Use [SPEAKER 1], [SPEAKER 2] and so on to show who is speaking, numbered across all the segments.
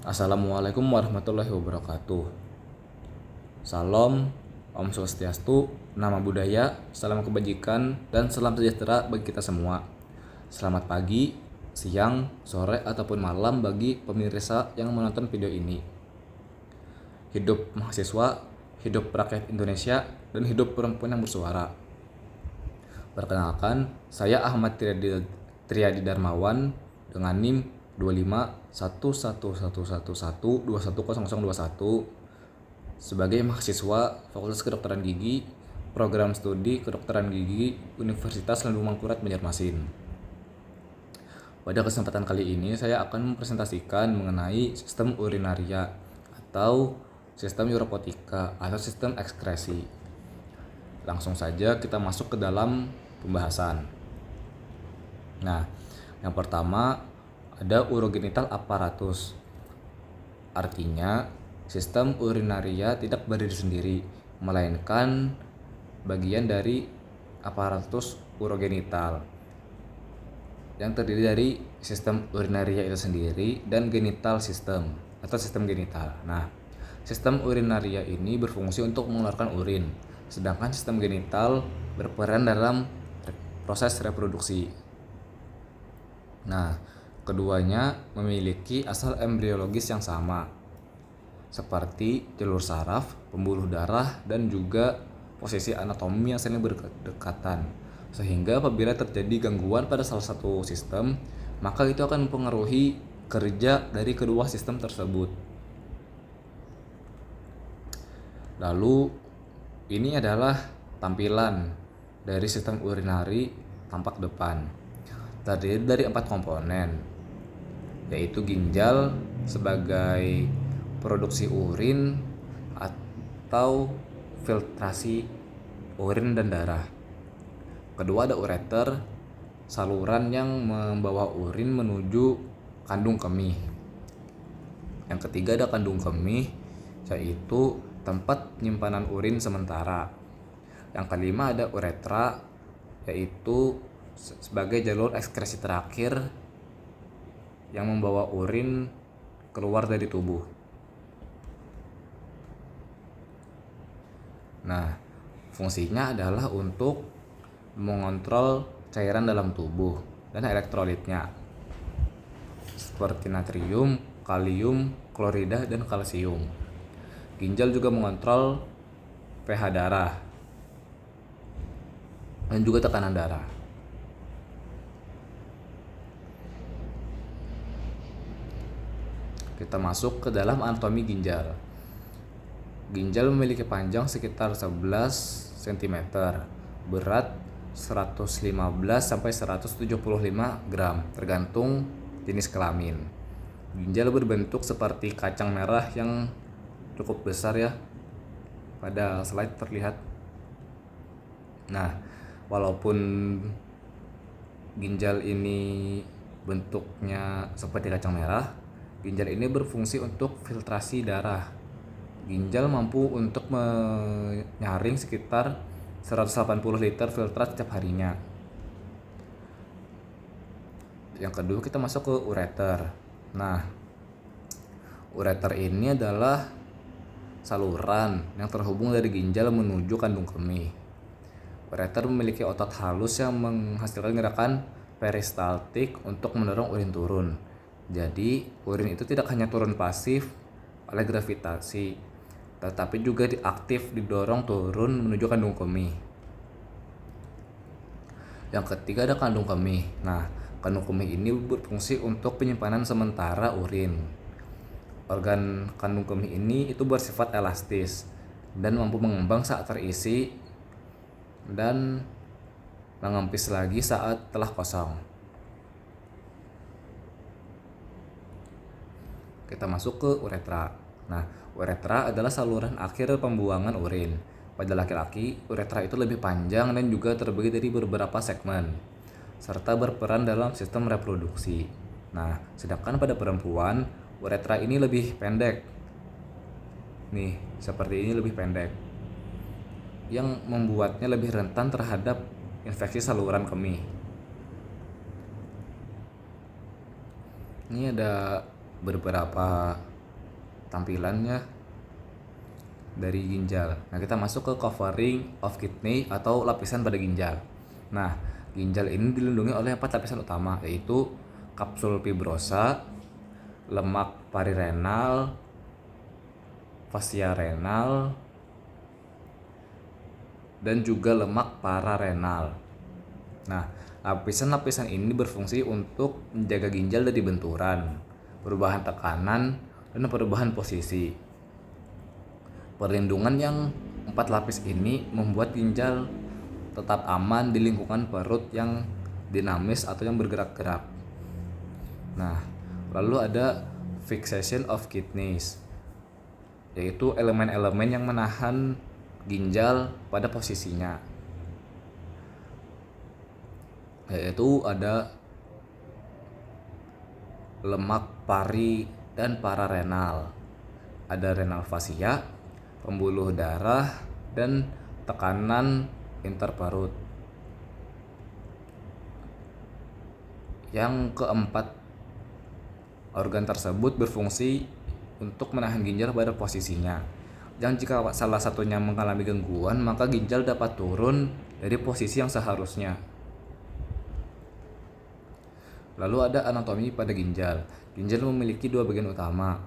[SPEAKER 1] Assalamualaikum warahmatullahi wabarakatuh. Salam, Om Swastiastu, Nama Budaya, Salam Kebajikan, dan Salam Sejahtera bagi kita semua. Selamat pagi, siang, sore, ataupun malam bagi pemirsa yang menonton video ini. Hidup mahasiswa, hidup rakyat Indonesia, dan hidup perempuan yang bersuara. Perkenalkan, saya Ahmad Triadi Darmawan dengan NIM 2511111121 sebagai mahasiswa Fakultas Kedokteran Gigi, Program Studi Kedokteran Gigi Universitas Lambung Mangkurat Banjarmasin. Pada kesempatan kali ini saya akan mempresentasikan mengenai sistem urinaria atau sistem uropotika atau sistem ekskresi. Langsung saja kita masuk ke dalam pembahasan. Nah, yang pertama ada urogenital apparatus. Artinya, sistem urinaria tidak berdiri sendiri, melainkan bagian dari aparatus urogenital yang terdiri dari sistem urinaria itu sendiri dan genital system atau sistem genital. Nah, sistem urinaria ini berfungsi untuk mengeluarkan urin, sedangkan sistem genital berperan dalam proses reproduksi. Nah, keduanya memiliki asal embriologis yang sama, seperti jalur saraf, pembuluh darah, dan juga posisi anatomi yang saling berdekatan. Sehingga apabila terjadi gangguan pada salah satu sistem, maka itu akan mempengaruhi kerja dari kedua sistem tersebut. Lalu, ini adalah tampilan dari sistem urinari tampak depan. Terdiri dari 4 komponen, yaitu ginjal sebagai produksi urin atau filtrasi urin dan darah. Kedua ada ureter, saluran yang membawa urin menuju kandung kemih. Yang ketiga ada kandung kemih, yaitu tempat penyimpanan urin sementara. Yang kelima ada uretra, yaitu sebagai jalur ekskresi terakhir yang membawa urin keluar dari tubuh. Nah, fungsinya adalah untuk mengontrol cairan dalam tubuh dan elektrolitnya seperti natrium, kalium, klorida, dan kalsium. Ginjal juga mengontrol pH darah dan juga tekanan darah. Kita masuk ke dalam anatomi ginjal. Ginjal memiliki panjang sekitar 11 cm, berat 115 sampai 175 gram tergantung jenis kelamin. Ginjal berbentuk seperti kacang merah yang cukup besar ya. Pada slide terlihat. Nah, walaupun ginjal ini bentuknya seperti kacang merah, ginjal ini berfungsi untuk filtrasi darah. Ginjal mampu untuk menyaring sekitar 180 liter filtrat setiap harinya. Yang kedua kita masuk ke ureter. Nah, ureter ini adalah saluran yang terhubung dari ginjal menuju kandung kemih. Ureter memiliki otot halus yang menghasilkan gerakan peristaltik untuk mendorong urin turun. Jadi, urin itu tidak hanya turun pasif oleh gravitasi, tetapi juga aktif didorong turun menuju kandung kemih. Yang ketiga ada kandung kemih. Nah, kandung kemih ini berfungsi untuk penyimpanan sementara urin. Organ kandung kemih ini itu bersifat elastis dan mampu mengembang saat terisi dan mengempis lagi saat telah kosong. Kita masuk ke uretra. Nah, uretra adalah saluran akhir pembuangan urin. Pada laki-laki, uretra itu lebih panjang dan juga terbagi dari beberapa segmen, serta berperan dalam sistem reproduksi. Nah, sedangkan pada perempuan, uretra ini lebih pendek. Nih, seperti ini lebih pendek, yang membuatnya lebih rentan terhadap infeksi saluran kemih. Ini ada beberapa tampilannya dari ginjal. Nah, kita masuk ke covering of kidney atau lapisan pada ginjal. Nah, ginjal ini dilindungi oleh 4 lapisan utama, yaitu kapsul fibrosa, lemak parirenal, fascia renal, dan juga lemak pararenal. Nah, lapisan-lapisan ini berfungsi untuk menjaga ginjal dari benturan, perubahan tekanan, dan perubahan posisi. Perlindungan yang 4 lapis ini membuat ginjal tetap aman di lingkungan perut yang dinamis atau yang bergerak-gerak. Nah, lalu ada fixation of kidneys, yaitu elemen-elemen yang menahan ginjal pada posisinya, yaitu ada lemak pari dan pararenal, ada renal fascia, pembuluh darah, dan tekanan interperut. Yang keempat, organ tersebut berfungsi untuk menahan ginjal pada posisinya. Dan jika salah satunya mengalami gangguan, maka ginjal dapat turun dari posisi yang seharusnya. Lalu ada anatomi pada ginjal. Ginjal memiliki 2 bagian utama,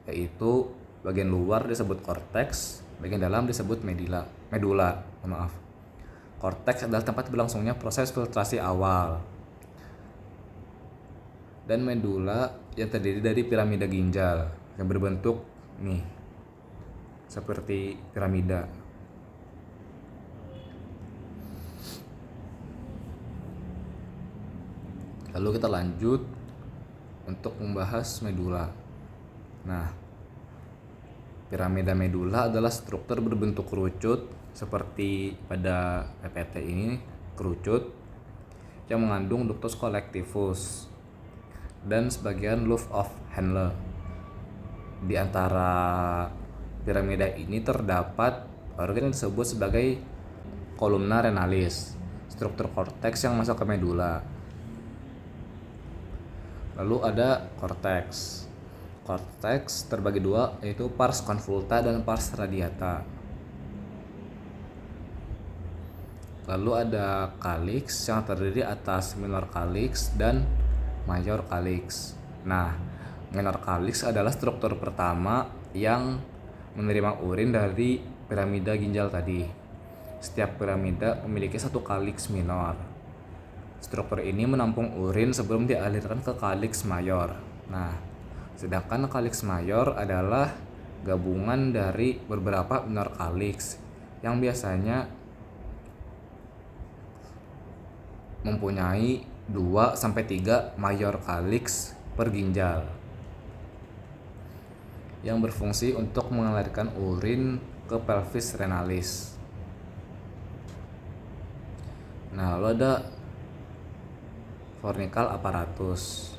[SPEAKER 1] yaitu bagian luar disebut korteks, bagian dalam disebut medula. Korteks adalah tempat berlangsungnya proses filtrasi awal. Dan medula yang terdiri dari piramida ginjal yang berbentuk seperti piramida. Lalu kita lanjut untuk membahas medula. Nah, piramida medula adalah struktur berbentuk kerucut seperti pada PPT ini, kerucut yang mengandung ductus collectivus dan sebagian loop of Henle. Di antara piramida ini terdapat organ yang disebut sebagai columna renalis, struktur korteks yang masuk ke medula. Lalu ada korteks. Korteks terbagi 2, yaitu pars convolta dan pars radiata. Lalu ada calyx yang terdiri atas minor calyx dan major calyx. Nah, minor calyx adalah struktur pertama yang menerima urin dari piramida ginjal tadi. Setiap piramida memiliki 1 calyx minor. Struktur ini menampung urin sebelum dialirkan ke calyx mayor. Nah, sedangkan calyx mayor adalah gabungan dari beberapa minor calyx yang biasanya mempunyai 2-3 mayor calyx per ginjal yang berfungsi untuk mengalirkan urin ke pelvis renalis. Nah, lalu ada fornical apparatus.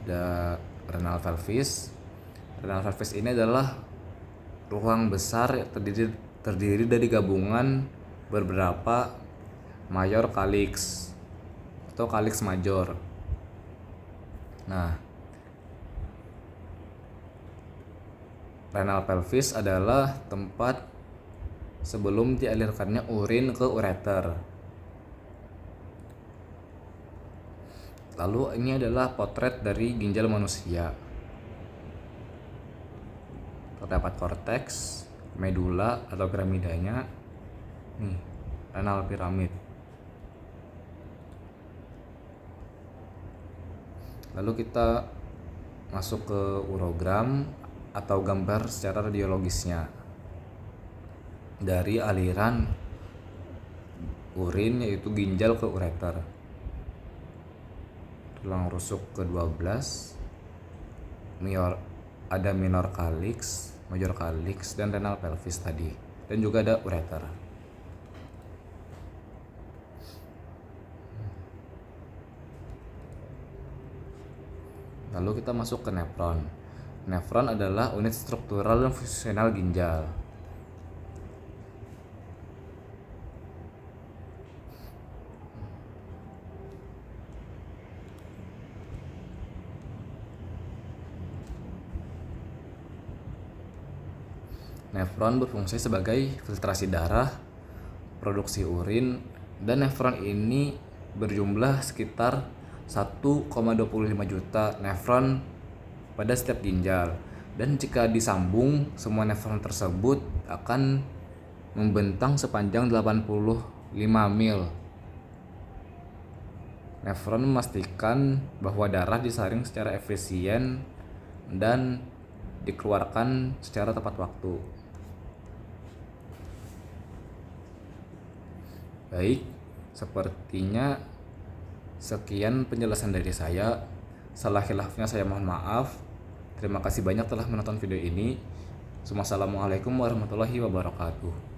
[SPEAKER 1] Ada renal pelvis. Renal pelvis ini adalah ruang besar terdiri dari gabungan beberapa mayor calyx atau calyx major. Nah, renal pelvis adalah tempat sebelum dialirkannya urin ke ureter. Lalu ini adalah potret dari ginjal manusia. Terdapat korteks, medula atau piramidanya, renal piramid. Lalu kita masuk ke urogram atau gambar secara radiologisnya dari aliran urin, yaitu ginjal ke ureter. Tulang rusuk ke-12, ada minor calyx, major calyx, dan renal pelvis tadi, dan juga ada ureter. Lalu kita masuk ke nefron. Nefron adalah unit struktural dan fungsional ginjal. Nefron berfungsi sebagai filtrasi darah, produksi urin, dan nefron ini berjumlah sekitar 1,25 juta nefron pada setiap ginjal. Dan jika disambung, semua nefron tersebut akan membentang sepanjang 85 mil. Nefron memastikan bahwa darah disaring secara efisien dan dikeluarkan secara tepat waktu. Baik, sepertinya sekian penjelasan dari saya. Salah khilafnya saya mohon maaf. Terima kasih banyak telah menonton video ini. Wassalamualaikum warahmatullahi wabarakatuh.